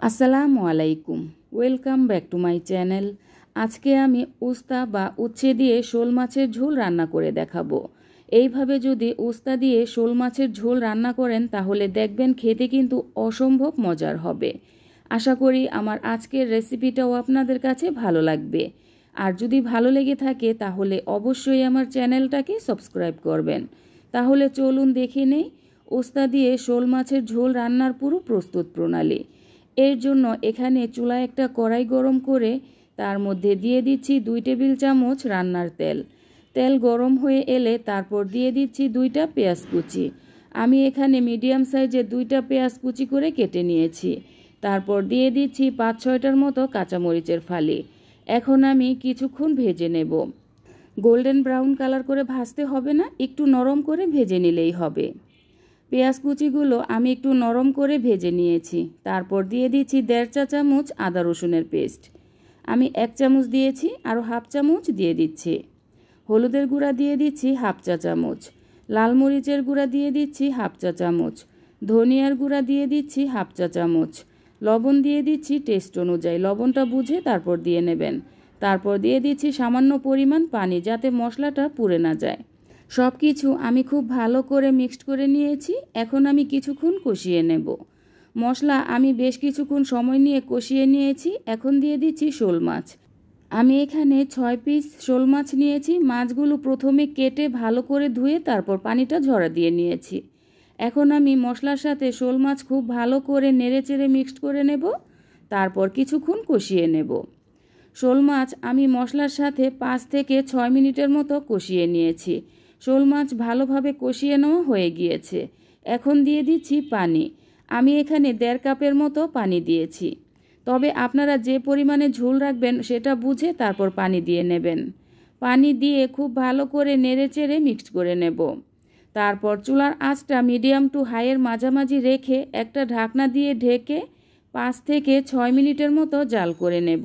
আসসালামু আলাইকুম, welcome back to my channel. আজকে আমি উস্তা বা উচ্ছে দিয়ে শোল মাছের ঝোল রান্না করে দেখাবো। এইভাবে যদি উস্তা দিয়ে শোল মাছের ঝোল রান্না করেন তাহলে দেখবেন খেতে কিন্তু অসম্ভব মজার হবে। আশা করি আমার আজকের রেসিপিটাও আপনাদের কাছে ভালো লাগবে। আর যদি ভালো লেগে থাকে তাহলে অবশ্যই আমার চ্যানেলটাকে সাবস্ক্রাইব করবেন। তাহলে চলুন দেখে নেই উস্তা দিয়ে শোল মাছের ঝোল রান্নার পুরো প্রস্তুত প্রণালী। এর জন্য এখানে চুলায় একটা কড়াই গরম করে তার মধ্যে দিয়ে দিচ্ছি 2 টেবিল চামচ রান্নার তেল। তেল গরম হয়ে এলে তারপর দিয়ে দিচ্ছি 2টা পেঁয়াজ কুচি। আমি এখানে মিডিয়াম সাইজের 2টা পেঁয়াজ কুচি করে কেটে নিয়েছি। তারপর দিয়ে দিচ্ছি 5-6টার মতো কাঁচামরিচের ফালি। এখন আমি কিছুক্ষণ ভেজে নেব। গোল্ডেন ব্রাউন কালার করে ভাজতে হবে না, একটু নরম করে ভেজে নিলেই হবে। পেঁয়াজ কুচিগুলো আমি একটু নরম করে ভেজে নিয়েছি। তারপর দিয়ে দিচ্ছি 1.5 চা চামচ আদা রসুনের পেস্ট। আমি 1 চামচ দিয়েছি, আরও হাফ চামচ দিয়ে দিচ্ছি। হলুদের গুঁড়া দিয়ে দিচ্ছি হাফ চা চামচ। লাল মরিচের গুঁড়া দিয়ে দিচ্ছি হাফ চা চামচ। ধনিয়ার গুঁড়া দিয়ে দিচ্ছি হাফ চা চামচ। লবণ দিয়ে দিচ্ছি টেস্ট অনুযায়ী, লবণটা বুঝে তারপর দিয়ে নেবেন। তারপর দিয়ে দিচ্ছি সামান্য পরিমাণ পানি, যাতে মশলাটা পুড়ে না যায়। সব কিছু আমি খুব ভালো করে মিক্সড করে নিয়েছি। এখন আমি কিছুক্ষণ কষিয়ে নেব। মশলা আমি বেশ কিছুক্ষণ সময় নিয়ে কষিয়ে নিয়েছি। এখন দিয়ে দিচ্ছি শোল মাছ। আমি এখানে 6 পিস শোল মাছ নিয়েছি। মাছগুলো প্রথমে কেটে ভালো করে ধুয়ে তারপর পানিটা ঝরা দিয়ে নিয়েছি। এখন আমি মশলার সাথে শোল মাছ খুব ভালো করে নেড়েচেড়ে মিক্সড করে নেব। তারপর কিছুক্ষণ কষিয়ে নেব। শোল মাছ আমি মশলার সাথে 5 থেকে 6 মিনিটের মতো কষিয়ে নিয়েছি। শোল মাছ ভালোভাবে কষিয়ে নেওয়া হয়ে গিয়েছে। এখন দিয়ে দিচ্ছি পানি। আমি এখানে 1.5 কাপের মতো পানি দিয়েছি। তবে আপনারা যে পরিমাণে ঝোল রাখবেন সেটা বুঝে তারপর পানি দিয়ে নেবেন। পানি দিয়ে খুব ভালো করে নেড়েচেড়ে মিক্সড করে নেব। তারপর চুলার আঁচটা মিডিয়াম টু হাইয়ের মাঝামাঝি রেখে একটা ঢাকনা দিয়ে ঢেকে 5 থেকে 6 মিনিটের মতো জাল করে নেব।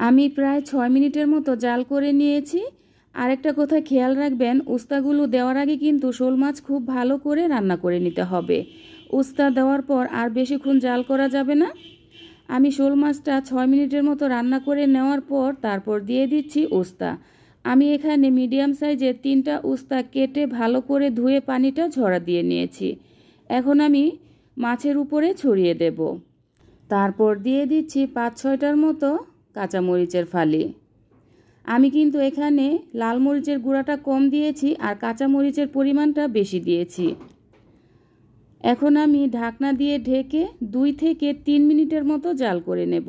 আমি প্রায় 6 মিনিটের মতো জাল করে নিয়েছি। আরেকটা কথা খেয়াল রাখবেন, উস্তাগুলো দেওয়ার আগে কিন্তু শোল মাছ খুব ভালো করে রান্না করে নিতে হবে। উস্তা দেওয়ার পর আর বেশিক্ষণ জাল করা যাবে না। আমি শোল মাছটা 6 মিনিটের মতো রান্না করে নেওয়ার পর তারপর দিয়ে দিচ্ছি উস্তা। আমি এখানে মিডিয়াম সাইজের 3টা উস্তা কেটে ভালো করে ধুয়ে পানিটা ঝরা দিয়ে নিয়েছি। এখন আমি মাছের উপরে ছড়িয়ে দেব। তারপর দিয়ে দিচ্ছি 5-6টার মতো কাঁচামরিচের ফালি। আমি কিন্তু এখানে লাল মরিচের গুঁড়াটা কম দিয়েছি আর কাঁচামরিচের পরিমাণটা বেশি দিয়েছি। এখন আমি ঢাকনা দিয়ে ঢেকে 2 থেকে 3 মিনিটের মতো জাল করে নেব।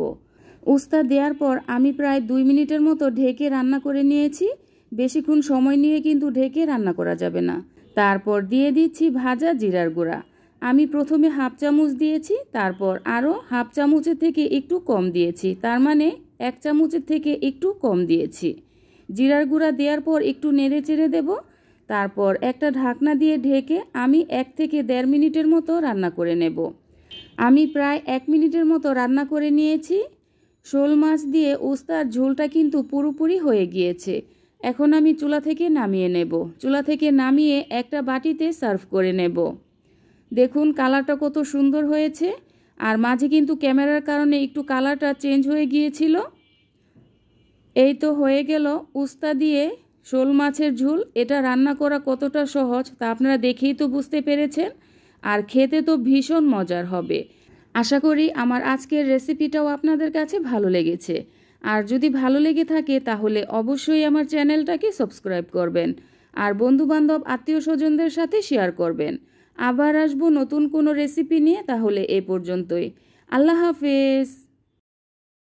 উস্তা দেওয়ার পর আমি প্রায় 2 মিনিটের মতো ঢেকে রান্না করে নিয়েছি। বেশিক্ষণ সময় নিয়ে কিন্তু ঢেকে রান্না করা যাবে না। তারপর দিয়ে দিচ্ছি ভাজা জিরার গুঁড়া। আমি প্রথমে হাফ চামচ দিয়েছি, তারপর আরও হাফ চামচের থেকে একটু কম দিয়েছি, তার মানে 1 চামচের থেকে একটু কম দিয়েছি। জিরার গুঁড়া দেওয়ার পর একটু নেড়ে চেড়ে দেব। তারপর একটা ঢাকনা দিয়ে ঢেকে আমি 1 থেকে 1.5 মিনিটের মতো রান্না করে নেব। আমি প্রায় 1 মিনিটের মতো রান্না করে নিয়েছি। শোল মাছ দিয়ে উস্তার ঝোলটা কিন্তু পুরোপুরি হয়ে গিয়েছে। এখন আমি চুলা থেকে নামিয়ে নেব। চুলা থেকে নামিয়ে একটা বাটিতে সার্ভ করে নেব। দেখুন কালারটা কত সুন্দর হয়েছে। আর মাঝে কিন্তু ক্যামেরার কারণে একটু কালারটা চেঞ্জ হয়ে গিয়েছিল। এই তো হয়ে গেল উস্তা দিয়ে শোল মাছের ঝোল। এটা রান্না করা কতটা সহজ তা আপনারা দেখেই তো বুঝতে পেরেছেন। আর খেতে তো ভীষণ মজার হবে। আশা করি আমার আজকের রেসিপিটাও আপনাদের কাছে ভালো লেগেছে। আর যদি ভালো লেগে থাকে তাহলে অবশ্যই আমার চ্যানেলটাকে সাবস্ক্রাইব করবেন। আর বন্ধুবান্ধব আত্মীয় স্বজনদের সাথে শেয়ার করবেন। আবার আসবো নতুন কোনো রেসিপি নিয়ে। তাহলে এ পর্যন্তই। আল্লাহ হাফেজ।